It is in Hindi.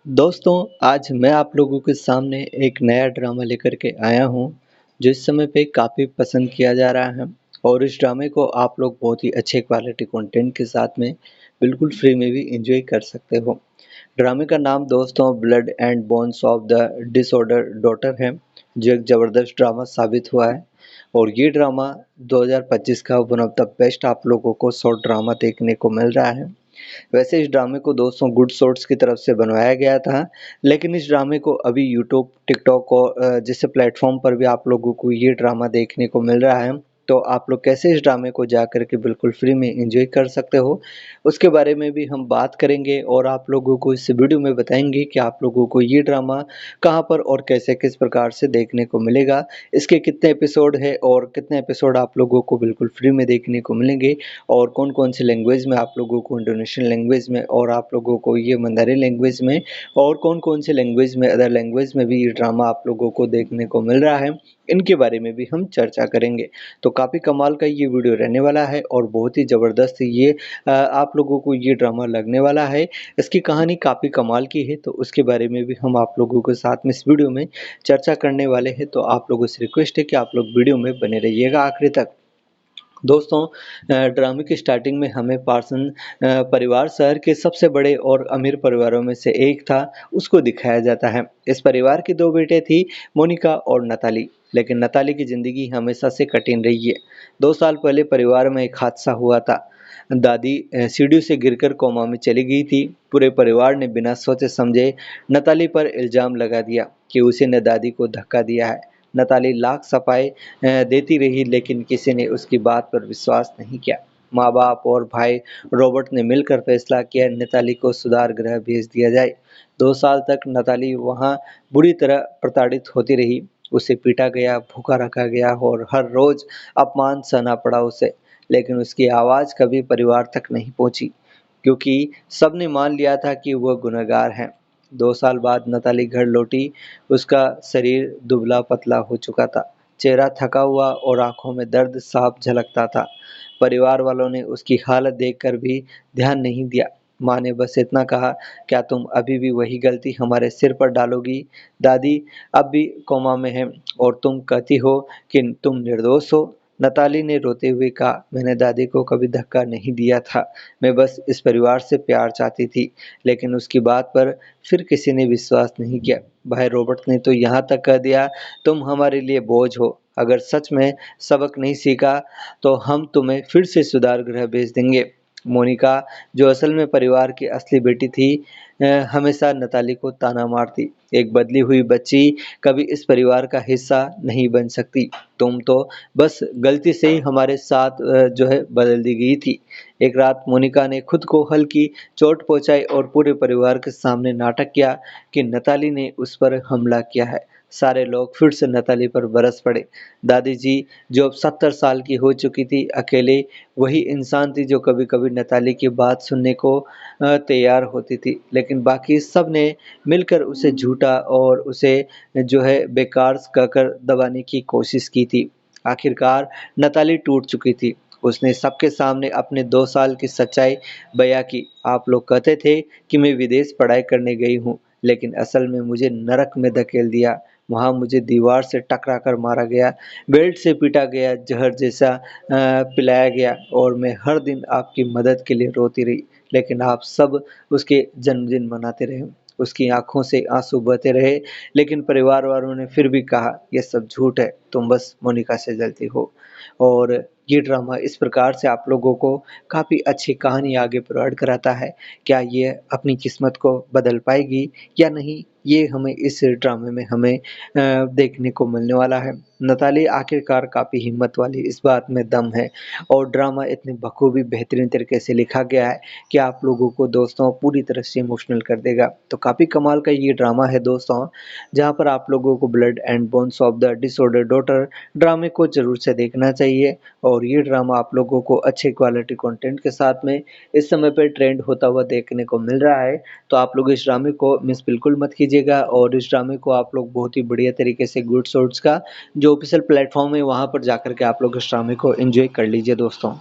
दोस्तों, आज मैं आप लोगों के सामने एक नया ड्रामा लेकर के आया हूँ, जो इस समय पे काफ़ी पसंद किया जा रहा है और इस ड्रामे को आप लोग बहुत ही अच्छे क्वालिटी कंटेंट के साथ में बिल्कुल फ्री में भी एंजॉय कर सकते हो। ड्रामे का नाम दोस्तों blood and bones of the disorder daughter है, जो एक ज़बरदस्त ड्रामा साबित हुआ है और ये ड्रामा 2025 का वन ऑफ द बेस्ट आप लोगों को शॉर्ट ड्रामा देखने को मिल रहा है। वैसे इस ड्रामे को दोस्तों गुड शॉट्स की तरफ से बनवाया गया था, लेकिन इस ड्रामे को अभी यूट्यूब, टिकटॉक और जैसे प्लेटफॉर्म पर भी आप लोगों को ये ड्रामा देखने को मिल रहा है। तो आप लोग कैसे इस ड्रामे को जा कर के बिल्कुल फ्री में एंजॉय कर सकते हो, उसके बारे में भी हम बात करेंगे और आप लोगों को इस वीडियो में बताएंगे कि आप लोगों को ये ड्रामा कहाँ पर और कैसे किस प्रकार से देखने को मिलेगा, इसके कितने एपिसोड है और कितने एपिसोड आप लोगों को बिल्कुल फ्री में देखने को मिलेंगे और कौन-कौन सी लैंग्वेज में आप लोगों को इंडोनेशियन लैंग्वेज में और आप लोगों को ये मंदारिन लैंग्वेज में और कौन-कौन से लैंग्वेज में अदर लैंग्वेज में भी ये ड्रामा आप लोगों को देखने को मिल रहा है, इनके बारे में भी हम चर्चा करेंगे। तो काफ़ी कमाल का ये वीडियो रहने वाला है और बहुत ही ज़बरदस्त ये आप लोगों को ये ड्रामा लगने वाला है। इसकी कहानी काफ़ी कमाल की है, तो उसके बारे में भी हम आप लोगों के साथ में इस वीडियो में चर्चा करने वाले हैं। तो आप लोगों से रिक्वेस्ट है कि आप लोग वीडियो में बने रहिएगा आखिर तक। दोस्तों, ड्रामे की स्टार्टिंग में हमें पार्सन परिवार शहर के सबसे बड़े और अमीर परिवारों में से एक था, उसको दिखाया जाता है। इस परिवार के दो बेटे थी, मोनिका और नताली। लेकिन नताली की ज़िंदगी हमेशा से कठिन रही है। 2 साल पहले परिवार में एक हादसा हुआ था। दादी सीढ़ियों से गिरकर कोमा में चली गई थी। पूरे परिवार ने बिना सोचे समझे नताली पर इल्ज़ाम लगा दिया कि उसी ने दादी को धक्का दिया है। नताली लाख सफाई देती रही, लेकिन किसी ने उसकी बात पर विश्वास नहीं किया। माँ-बाप और भाई रॉबर्ट ने मिलकर फैसला किया नताली को सुधार गृह भेज दिया जाए। 2 साल तक नताली वहाँ बुरी तरह प्रताड़ित होती रही। उसे पीटा गया, भूखा रखा गया और हर रोज़ अपमान सहना पड़ा उसे। लेकिन उसकी आवाज़ कभी परिवार तक नहीं पहुँची, क्योंकि सबने मान लिया था कि वह गुनहगार है। 2 साल बाद नताली घर लौटी। उसका शरीर दुबला-पतला हो चुका था, चेहरा थका हुआ और आँखों में दर्द साफ झलकता था। परिवार वालों ने उसकी हालत देखकर भी ध्यान नहीं दिया। माँ ने बस इतना कहा, "क्या तुम अभी भी वही गलती हमारे सिर पर डालोगी? दादी अब भी कोमा में है और तुम कहती हो कि तुम निर्दोष हो?" नताली ने रोते हुए कहा, "मैंने दादी को कभी धक्का नहीं दिया था। मैं बस इस परिवार से प्यार चाहती थी।" लेकिन उसकी बात पर फिर किसी ने विश्वास नहीं किया। भाई रॉबर्ट ने तो यहाँ तक कह दिया, "तुम हमारे लिए बोझ हो। अगर सच में सबक नहीं सीखा तो हम तुम्हें फिर से सुधार गृह भेज देंगे।" मोनिका, जो असल में परिवार की असली बेटी थी, हमेशा नताली को ताना मारती, "एक बदली हुई बच्ची कभी इस परिवार का हिस्सा नहीं बन सकती। तुम तो बस गलती से ही हमारे साथ जो है बदल दी गई थी।" एक रात मोनिका ने खुद को हल्की चोट पहुंचाई और पूरे परिवार के सामने नाटक किया कि नताली ने उस पर हमला किया है। सारे लोग फिर से नताली पर बरस पड़े। दादी जी, जो अब 70 साल की हो चुकी थी, अकेले वही इंसान थी जो कभी-कभी नताली की बात सुनने को तैयार होती थी, लेकिन बाकी सब ने मिलकर उसे झूठा और उसे जो है बेकार कहकर दबाने की कोशिश की थी। आखिरकार नताली टूट चुकी थी। उसने सबके सामने अपने 2 साल की सच्चाई बयां की। "आप लोग कहते थे कि मैं विदेश पढ़ाई करने गई हूँ, लेकिन असल में मुझे नरक में धकेल दिया। वहाँ मुझे दीवार से टकरा कर मारा गया, बेल्ट से पीटा गया, जहर जैसा पिलाया गया और मैं हर दिन आपकी मदद के लिए रोती रही, लेकिन आप सब उसके जन्मदिन मनाते रहे। उसकी आँखों से आँसू बहते रहे, लेकिन परिवार वालों ने फिर भी कहा, "ये सब झूठ है, तुम बस मोनिका से जलती हो।" और ये ड्रामा इस प्रकार से आप लोगों को काफ़ी अच्छी कहानी आगे प्रोवाइड कराता है। क्या ये अपनी किस्मत को बदल पाएगी या नहीं? ये हमें इस ड्रामे में हमें देखने को मिलने वाला है। नताली आखिरकार काफ़ी हिम्मत वाली, इस बात में दम है और ड्रामा इतने बखूबी बेहतरीन तरीके से लिखा गया है कि आप लोगों को दोस्तों पूरी तरह से इमोशनल कर देगा। तो काफ़ी कमाल का ये ड्रामा है दोस्तों, जहाँ पर आप लोगों को blood and bones of the disorder daughter ड्रामे को ज़रूर से देखना चाहिए और ये ड्रामा आप लोगों को अच्छे क्वालिटी कंटेंट के साथ में इस समय पे ट्रेंड होता हुआ देखने को मिल रहा है। तो आप लोग इस ड्रामे को मिस बिल्कुल मत कीजिएगा और इस ड्रामे को आप लोग बहुत ही बढ़िया तरीके से गुड शॉट्स का जो ऑफ़िशियल प्लेटफ़ॉर्म है, वहाँ पर जाकर के आप लोग इस ड्रामे को एन्जॉय कर लीजिए दोस्तों।